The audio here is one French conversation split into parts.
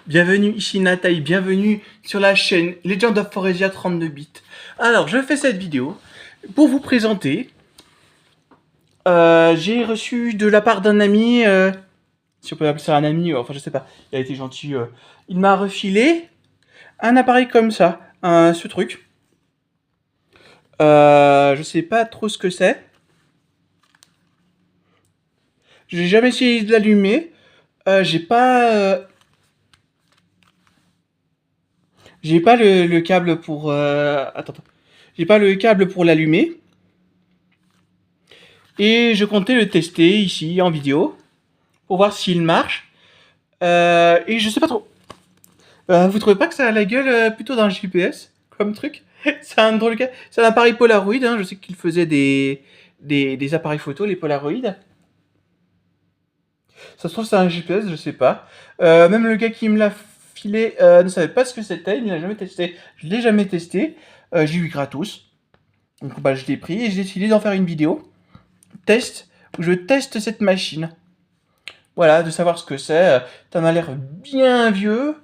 Bienvenue ici Nathalie, bienvenue sur la chaîne Legend of Foresia 32 bits. Alors, je fais cette vidéo pour vous présenter. J'ai reçu de la part d'un ami, si on peut appeler ça un ami, enfin je sais pas, il a été gentil. Il m'a refilé un appareil comme ça, ce truc. Je sais pas trop ce que c'est. J'ai jamais essayé de l'allumer. J'ai pas le câble pour... attends. J'ai pas le câble pour l'allumer. Et je comptais le tester ici en vidéo. Pour voir s'il marche. Et je sais pas trop. Vous trouvez pas que ça a la gueule plutôt d'un GPS comme truc? C'est un drôle de... C'est un appareil Polaroid. Hein. Je sais qu'il faisait des appareils photo, les Polaroid. Ça se trouve c'est un GPS, je sais pas. Même le gars qui me l'a filé ne savait pas ce que c'était. Il ne l'a jamais testé. Je l'ai jamais testé. J'ai eu gratos. Donc bah, je l'ai pris et j'ai décidé d'en faire une vidéo. Test. Où je teste cette machine. Voilà, de savoir ce que c'est. Ça m'a l'air bien vieux.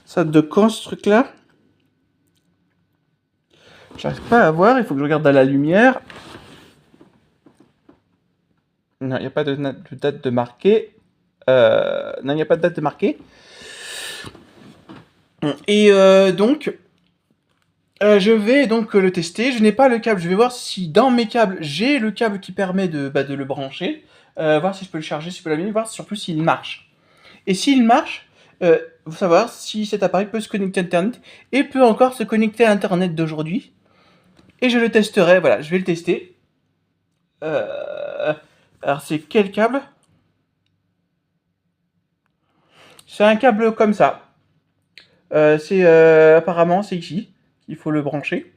Ça de quand ce truc là? J'arrive pas à voir, il faut que je regarde dans la lumière. Non, il n'y a pas de date de marquée. Non, il n'y a pas de date de marquée. Et donc, je vais donc le tester. Je n'ai pas le câble. Je vais voir si dans mes câbles, j'ai le câble qui permet de le brancher. Voir si je peux le charger, si je peux l'allumer, voir surtout s'il marche. Et s'il marche, faut savoir si cet appareil peut se connecter à Internet et peut encore se connecter à Internet d'aujourd'hui. Et je le testerai, voilà, je vais le tester. Alors c'est quel câble? C'est un câble comme ça. Apparemment c'est ici qu'il faut le brancher.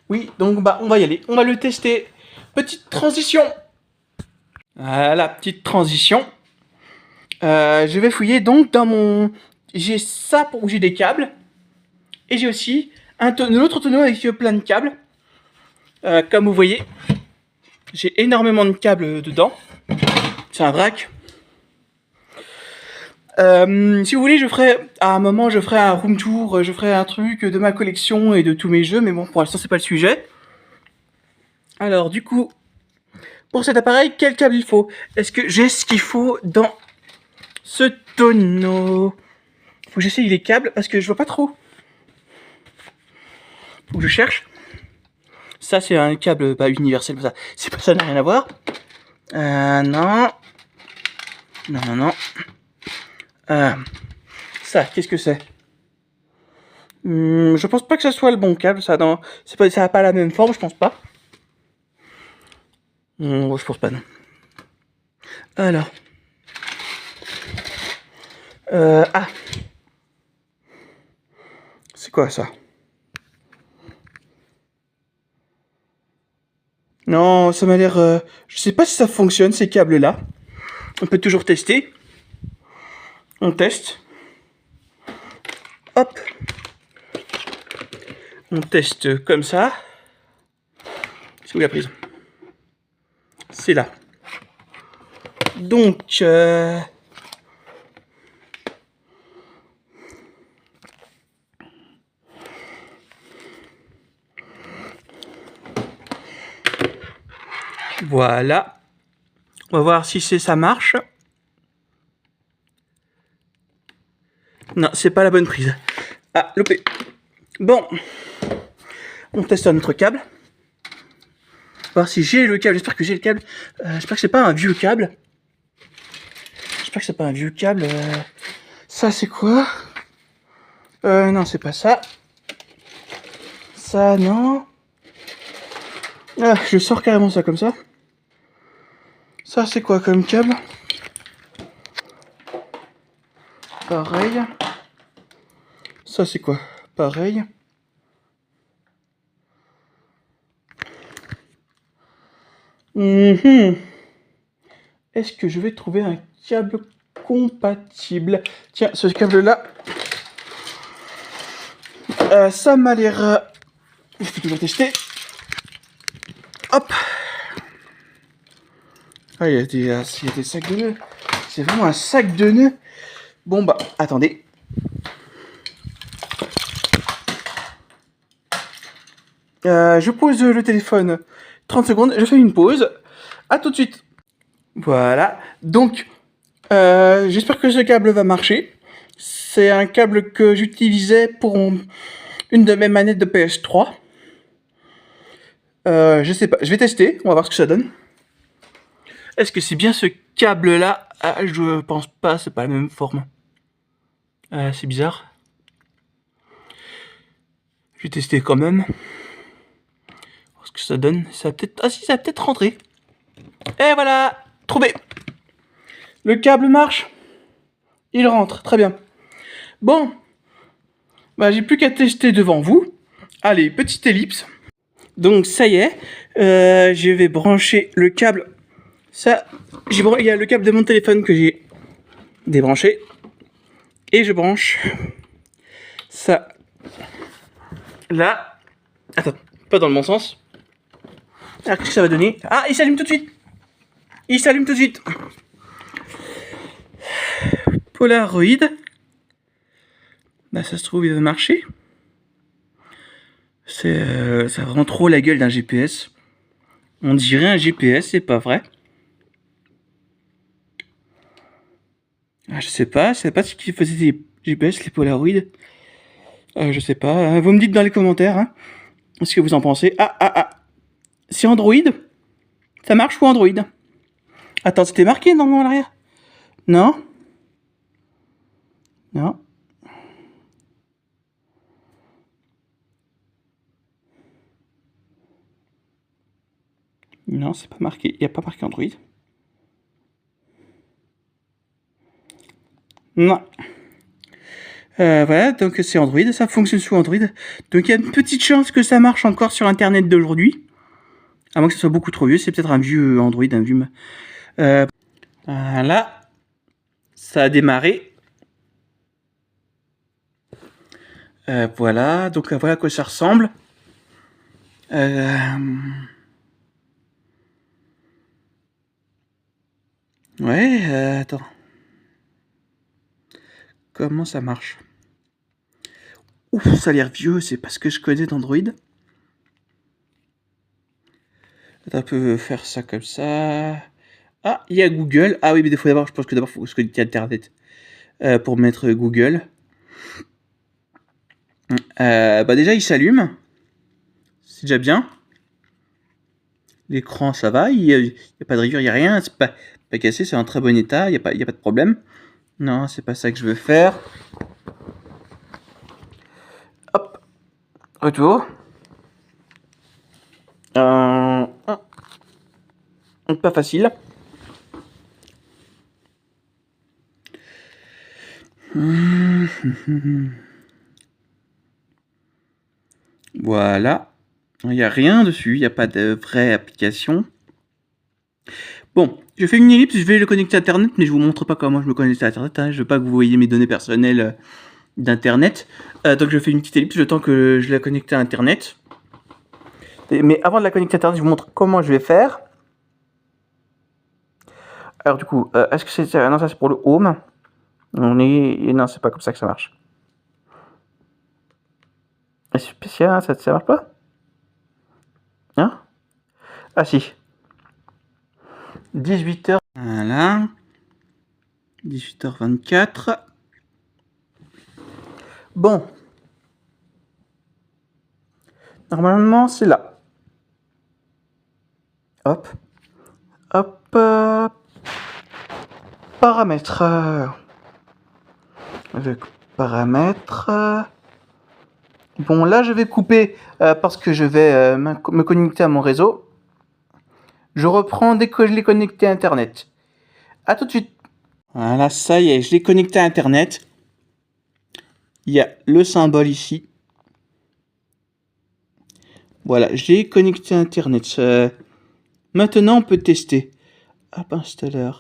Oui, donc bah on va y aller, on va le tester. Petite transition. Voilà, petite transition. Je vais fouiller donc dans mon... J'ai ça pour où j'ai des câbles. Et j'ai aussi un autre tonneau avec plein de câbles. Comme vous voyez, j'ai énormément de câbles dedans. C'est un vrac. Si vous voulez, à un moment, je ferai un room tour, je ferai un truc de ma collection et de tous mes jeux, mais bon, pour l'instant, c'est pas le sujet. Alors, du coup, pour cet appareil, quel câble il faut? Est-ce que j'ai ce qu'il faut dans ce tonneau? Faut que j'essaye les câbles parce que je vois pas trop. Faut que je cherche. Ça, c'est un câble universel, ça. C'est pas ça, n'a rien à voir. Non. Non. Ça, qu'est-ce que c'est? Je pense pas que ça soit le bon câble, ça. Non, ça a pas la même forme, je pense pas. Je pense pas, non. Alors. C'est quoi ça? Non, ça m'a l'air... je sais pas si ça fonctionne, ces câbles-là. On peut toujours tester. On teste. Hop. On teste comme ça. C'est où la prise? C'est là. Donc... Voilà. On va voir si ça marche. Non, c'est pas la bonne prise. Ah, loupé. Bon. On teste un autre câble. Voir si j'ai le câble. J'espère que j'ai le câble. J'espère que c'est pas un vieux câble. Ça, c'est quoi? Non, c'est pas ça. Ça, non. Ah, je sors carrément ça comme ça. Ça, c'est quoi comme câble? Pareil. Ça, c'est quoi? Pareil. Est-ce que je vais trouver un câble compatible? Tiens, ce câble-là. Ça m'a l'air... Je peux toujours tester. Hop. Ah, il y a des sacs de nœuds. C'est vraiment un sac de nœuds. Bon bah, attendez. Je pose le téléphone 30 secondes, je fais une pause. À tout de suite. Voilà, donc j'espère que ce câble va marcher. C'est un câble que j'utilisais pour une de mes manettes de PS3. Je sais pas, je vais tester, on va voir ce que ça donne. Est-ce que c'est bien ce câble là? Ah, je pense pas, c'est pas la même forme. C'est bizarre. Je vais tester quand même. Voir ce que ça donne. Ça va peut-être. Ah si, ça va peut-être rentrer. Et voilà! Trouvé! Le câble marche. Il rentre, très bien. Bon. Bah, j'ai plus qu'à tester devant vous. Allez, petite ellipse. Donc ça y est. Je vais brancher le câble. Ça. Il y a le câble de mon téléphone que j'ai débranché. Et je branche ça là. Attends, pas dans le bon sens. Alors qu'est-ce que ça va donner? Ah, il s'allume tout de suite. Il s'allume tout de suite. Polaroid. Bah ça se trouve il va marcher. Ça rend trop la gueule d'un GPS. On dirait un GPS, c'est pas vrai. Ah, je sais pas ce qu'ils faisaient des GPS, les Polaroid. Je sais pas. Vous me dites dans les commentaires hein, ce que vous en pensez. Ah. C'est Android? Ça marche ou Android? Attends, c'était marqué normalement à l'arrière? Non? Non. Non, c'est pas marqué. Il n'y a pas marqué Android. Non. Voilà, donc c'est Android, ça fonctionne sous Android. Donc il y a une petite chance que ça marche encore sur Internet d'aujourd'hui. À moins que ce soit beaucoup trop vieux, c'est peut-être un vieux Android, un vieux... Voilà. Ça a démarré. Voilà, donc voilà à quoi ça ressemble. Ouais, attends. Comment ça marche? Ouf, ça a l'air vieux, c'est pas ce que je connais d'Android. On peut faire ça comme ça. Ah, il y a Google. Ah oui, mais je pense que d'abord, il faut se connecter à Internet pour mettre Google. Bah déjà, il s'allume. C'est déjà bien. L'écran, ça va. Il n'y a pas de rayures, il n'y a rien. C'est pas cassé, c'est en très bon état. Il n'y a pas de problème. Non, c'est pas ça que je veux faire. Hop. Retour. Pas facile. Voilà. Il n'y a rien dessus, il n'y a pas de vraie application. Bon, je fais une ellipse, je vais le connecter à Internet, mais je vous montre pas comment je me connecte à Internet. Hein. Je veux pas que vous voyez mes données personnelles d'Internet. Donc je fais une petite ellipse le temps que je la connecte à Internet. Mais avant de la connecter à Internet, je vous montre comment je vais faire. Alors du coup, est-ce que c'est... Non, ça c'est pour le home. Non, c'est pas comme ça que ça marche. C'est spécial, ça marche pas? Hein? Ah si. 18h. Voilà. 18h24. Bon. Normalement, c'est là. Hop. Hop. Paramètres. Avec paramètres. Bon, là, je vais couper parce que je vais me connecter à mon réseau. Je reprends dès que je l'ai connecté à Internet. A tout de suite. Voilà, ça y est, je l'ai connecté à Internet. Il y a le symbole ici. Voilà, je l'ai connecté à Internet. Maintenant, on peut tester. App Installer.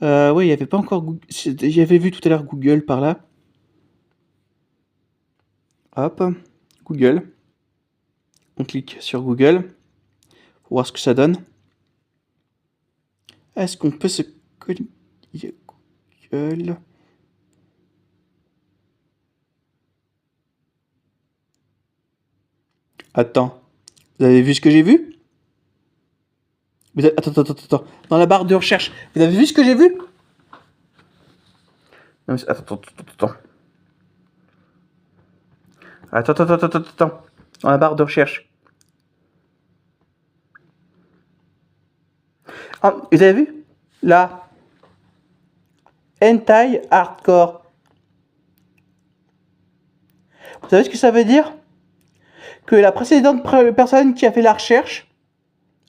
Ouais, il n'y avait pas encore Google. J'avais vu tout à l'heure Google par là. Hop, Google. On clique sur Google pour voir ce que ça donne. Est-ce qu'on peut se connecter? Google. Attends. Vous avez vu ce que j'ai vu? Attends. Dans la barre de recherche. Vous avez vu ce que j'ai vu? Non, mais attends. Attends. Dans la barre de recherche. Ah, vous avez vu? Là. Hentai hardcore. Vous savez ce que ça veut dire? Que la précédente personne qui a fait la recherche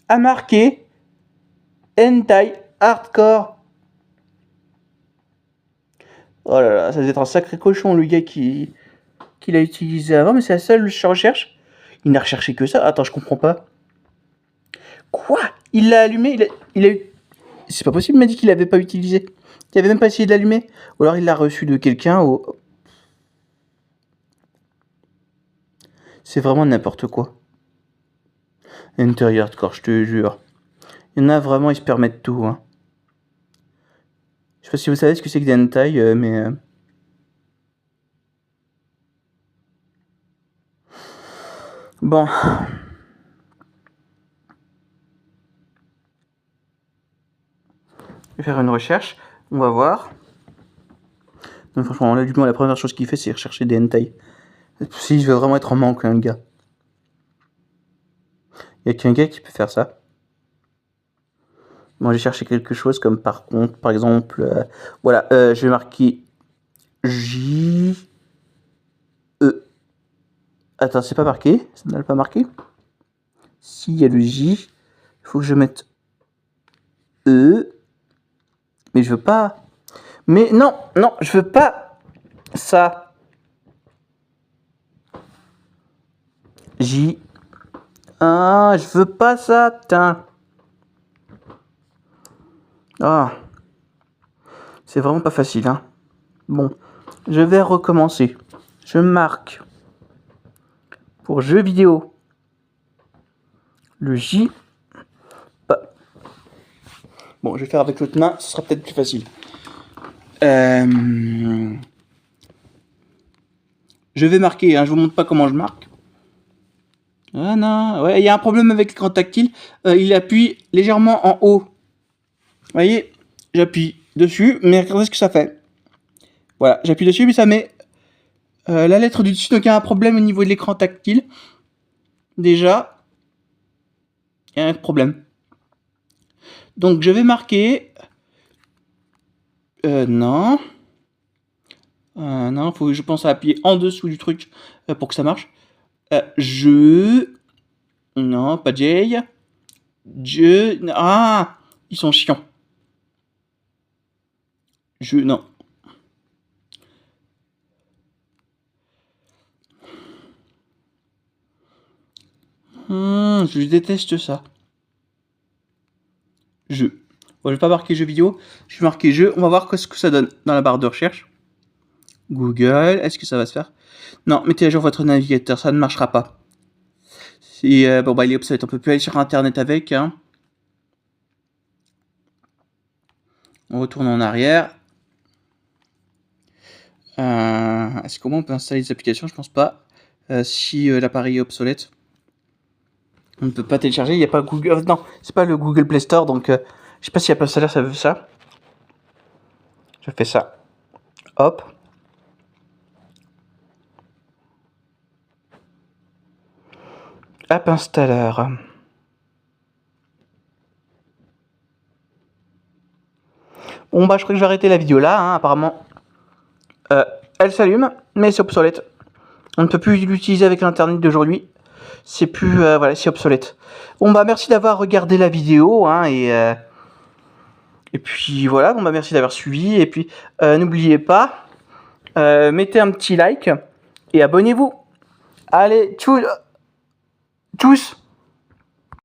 a marqué Hentai hardcore. Oh là là, ça devait être un sacré cochon le gars qui l'a utilisé avant, mais c'est la seule recherche. Il n'a recherché que ça. Attends, je comprends pas. Quoi? Il l'a allumé, il a eu... C'est pas possible, il m'a dit qu'il l'avait pas utilisé. Il avait même pas essayé de l'allumer. Ou alors il l'a reçu de quelqu'un. Ou... C'est vraiment n'importe quoi. Hentai hardcore, je te jure. Il y en a vraiment, ils se permettent tout. Hein. Je sais pas si vous savez ce que c'est que des hentai, mais... Bon. Je vais faire une recherche. On va voir. Donc franchement, là, du coup, la première chose qu'il fait, c'est rechercher des hentai. Si je veux vraiment être en manque, hein, le gars. Il y a qu'un gars qui peut faire ça. Bon, j'ai cherché quelque chose comme par exemple... voilà, je vais marquer J... E. Attends, c'est pas marqué? Ça n'a pas marqué? Si, il y a le J. Il faut que je mette E. Mais je veux pas... Mais non, je veux pas ça. J... Ah, je veux pas ça, putain. Ah. C'est vraiment pas facile, hein. Bon, je vais recommencer. Je marque pour jeux vidéo le J. Bon, je vais faire avec l'autre main, ce sera peut-être plus facile. Je vais marquer, hein, je vous montre pas comment je marque. Ah non, ouais, il y a un problème avec l'écran tactile. Il appuie légèrement en haut. Vous voyez, j'appuie dessus, mais regardez ce que ça fait. Voilà, j'appuie dessus, mais ça met la lettre du dessus, donc il y a un problème au niveau de l'écran tactile. Déjà, il y a un problème. Donc je vais marquer... non. Non, faut que je pense à appuyer en dessous du truc pour que ça marche. Je... Non, pas J. Je... Ah, ils sont chiants. Non. Je déteste ça. Jeu. Bon, je vais pas marquer jeu vidéo, je vais marquer jeu. On va voir ce que ça donne dans la barre de recherche. Google, est-ce que ça va se faire? Non, mettez à jour votre navigateur, ça ne marchera pas. Si, bon, bah, il est obsolète, on peut plus aller sur internet avec. Hein. On retourne en arrière. Est-ce qu'on peut installer des applications? Je pense pas. Si l'appareil est obsolète, on ne peut pas télécharger. Il n'y a pas Google. Non, c'est pas le Google Play Store, donc je sais pas si Apple Store ça veut ça. Je fais ça. Hop. App Installer. Bon bah je crois que je vais arrêter la vidéo là, hein, apparemment. Elle s'allume, mais c'est obsolète. On ne peut plus l'utiliser avec l'internet d'aujourd'hui. C'est plus... voilà, c'est obsolète. Bon bah merci d'avoir regardé la vidéo, hein, et puis voilà, bon bah merci d'avoir suivi, et puis n'oubliez pas, mettez un petit like, et abonnez-vous. Allez, tchuss.